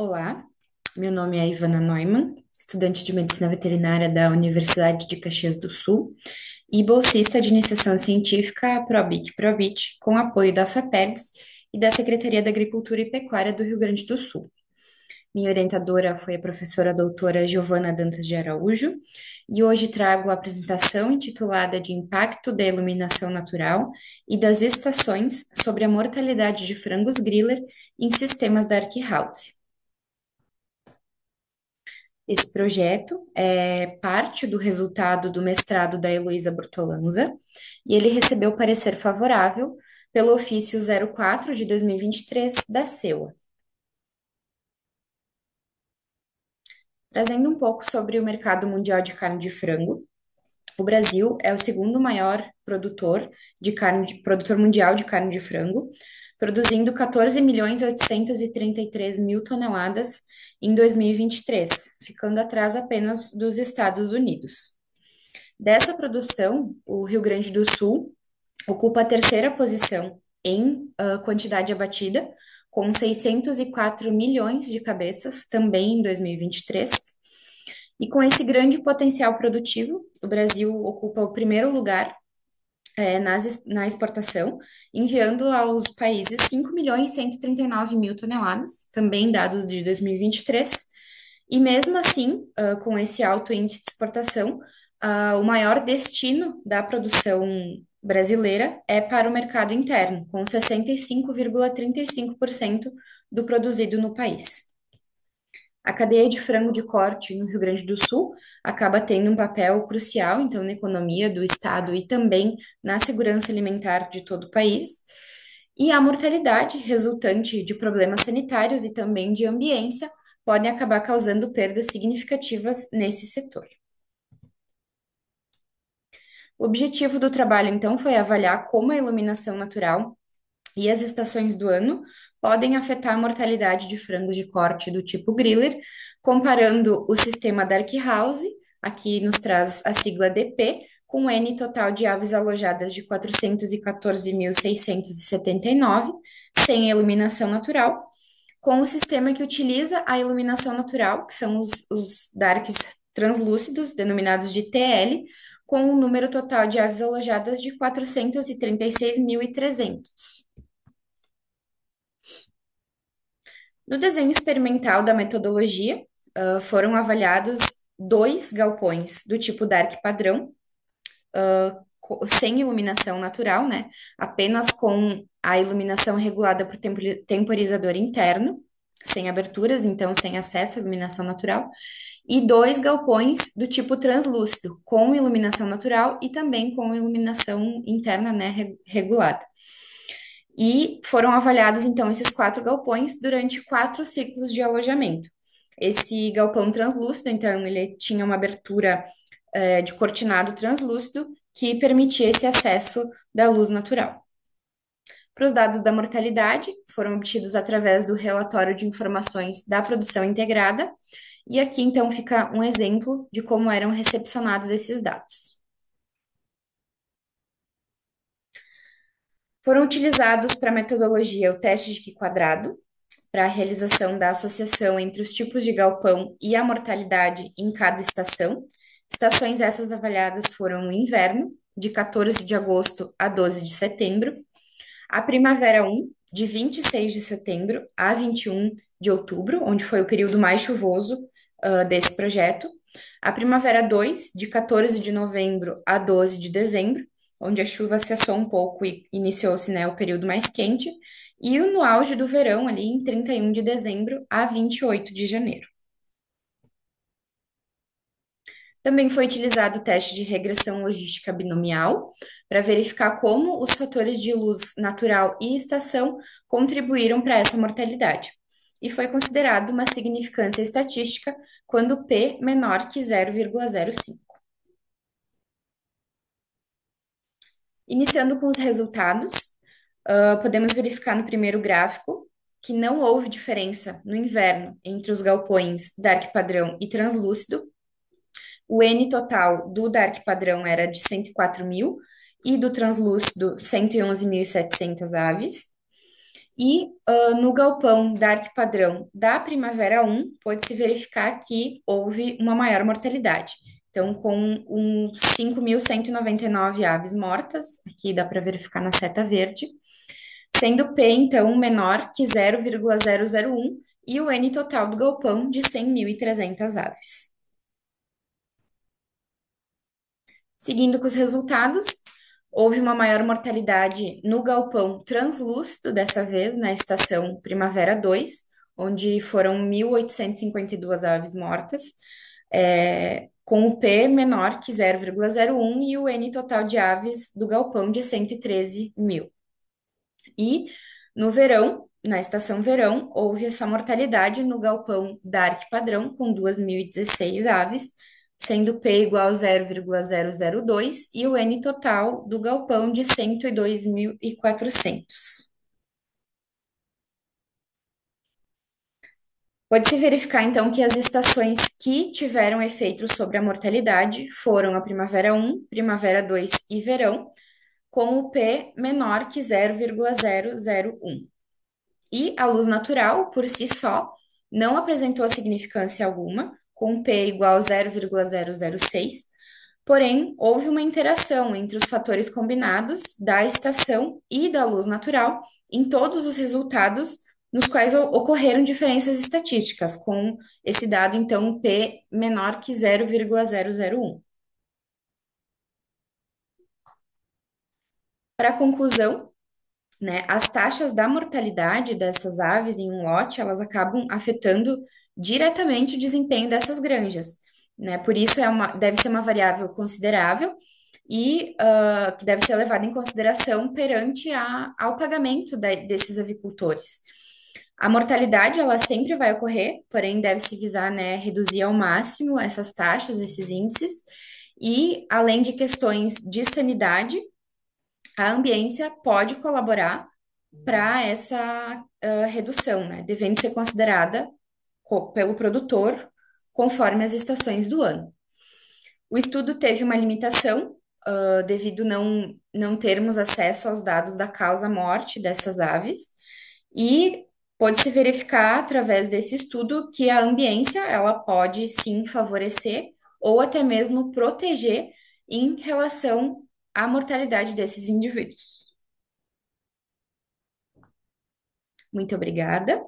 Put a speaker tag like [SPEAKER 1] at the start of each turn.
[SPEAKER 1] Olá, meu nome é Ivana Neumann, estudante de Medicina Veterinária da Universidade de Caxias do Sul e bolsista de iniciação científica ProBIC-ProBit, com apoio da FAPERGS e da Secretaria da Agricultura e Pecuária do Rio Grande do Sul. Minha orientadora foi a professora doutora Giovana Dantas de Araújo, e hoje trago a apresentação intitulada de Impacto da Iluminação Natural e das Estações sobre a mortalidade de frangos griller em sistemas Dark House. Esse projeto é parte do resultado do mestrado da Heloísa Bortolanza e ele recebeu parecer favorável pelo ofício 04 de 2023 da CEUA. Trazendo um pouco sobre o mercado mundial de carne de frango, o Brasil é o segundo maior produtor mundial de carne de frango, produzindo 14.833.000 toneladas em 2023, ficando atrás apenas dos Estados Unidos. Dessa produção, o Rio Grande do Sul ocupa a terceira posição em quantidade abatida, com 604 milhões de cabeças, também em 2023. E com esse grande potencial produtivo, o Brasil ocupa o primeiro lugar na exportação, enviando aos países 5.139.000 toneladas, também dados de 2023. E mesmo assim, com esse alto índice de exportação, o maior destino da produção brasileira é para o mercado interno, com 65,35% do produzido no país. A cadeia de frango de corte no Rio Grande do Sul acaba tendo um papel crucial, então, na economia do estado e também na segurança alimentar de todo o país. E a mortalidade resultante de problemas sanitários e também de ambiência podem acabar causando perdas significativas nesse setor. O objetivo do trabalho, então, foi avaliar como a iluminação natural e as estações do ano podem afetar a mortalidade de frangos de corte do tipo griller, comparando o sistema Dark House, aqui nos traz a sigla DP, com o N total de aves alojadas de 414.679, sem iluminação natural, com o sistema que utiliza a iluminação natural, que são os darks translúcidos, denominados de TL, com um número total de aves alojadas de 436.300. No desenho experimental da metodologia, foram avaliados dois galpões do tipo Dark padrão, sem iluminação natural, né? Apenas com a iluminação regulada por temporizador interno, sem aberturas, então sem acesso à iluminação natural, e dois galpões do tipo translúcido, com iluminação natural e também com iluminação interna, né, regulada. E foram avaliados, então, esses quatro galpões durante 4 ciclos de alojamento. Esse galpão translúcido, então, ele tinha uma abertura de cortinado translúcido que permitia esse acesso da luz natural. Para os dados da mortalidade, foram obtidos através do relatório de informações da produção integrada, e aqui, então, fica um exemplo de como eram recepcionados esses dados. Foram utilizados para a metodologia o teste de Q-quadrado, para a realização da associação entre os tipos de galpão e a mortalidade em cada estação. Estações essas avaliadas foram o inverno, de 14 de agosto a 12 de setembro, a primavera 1, de 26 de setembro a 21 de outubro, onde foi o período mais chuvoso desse projeto, a primavera 2, de 14 de novembro a 12 de dezembro, onde a chuva cessou um pouco e iniciou-se, né, o período mais quente, e no auge do verão, ali em 31 de dezembro a 28 de janeiro. Também foi utilizado o teste de regressão logística binomial para verificar como os fatores de luz natural e estação contribuíram para essa mortalidade. E foi considerado uma significância estatística quando P menor que 0,05. Iniciando com os resultados, podemos verificar no primeiro gráfico que não houve diferença no inverno entre os galpões Dark padrão e translúcido. O N total do Dark padrão era de 104.000 e do translúcido 111.700 aves. E no galpão Dark Padrão da Primavera 1, pôde-se verificar que houve uma maior mortalidade. Então, com uns 5.199 aves mortas, aqui dá para verificar na seta verde, sendo P, então, menor que 0,001 e o N total do galpão de 100.300 aves. Seguindo com os resultados, houve uma maior mortalidade no galpão translúcido, dessa vez, na estação Primavera 2, onde foram 1.852 aves mortas, com o P menor que 0,01 e o N total de aves do galpão de 113 mil. E no verão, na estação verão, houve essa mortalidade no galpão Dark Padrão, com 2.016 aves, sendo P igual a 0,002 e o N total do galpão de 102.400. Pode-se verificar, então, que as estações que tiveram efeito sobre a mortalidade foram a Primavera 1, Primavera 2 e Verão, com o P menor que 0,001. E a luz natural, por si só, não apresentou significância alguma, com P igual a 0,006, porém, houve uma interação entre os fatores combinados da estação e da luz natural em todos os resultados nos quais ocorreram diferenças estatísticas, com esse dado, então, P menor que 0,001. Para a conclusão, né? As taxas da mortalidade dessas aves em um lote, elas acabam afetando diretamente o desempenho dessas granjas, né? Por isso deve ser uma variável considerável e que deve ser levada em consideração perante ao pagamento desses avicultores. A mortalidade, ela sempre vai ocorrer, porém deve-se visar, né, reduzir ao máximo essas taxas, esses índices, e além de questões de sanidade, a ambiência pode colaborar para essa redução, né? Devendo ser considerada pelo produtor conforme as estações do ano. O estudo teve uma limitação, devido não termos acesso aos dados da causa-morte dessas aves, e pode-se verificar através desse estudo que a ambiência ela pode sim favorecer ou até mesmo proteger em relação à mortalidade desses indivíduos. Muito obrigada.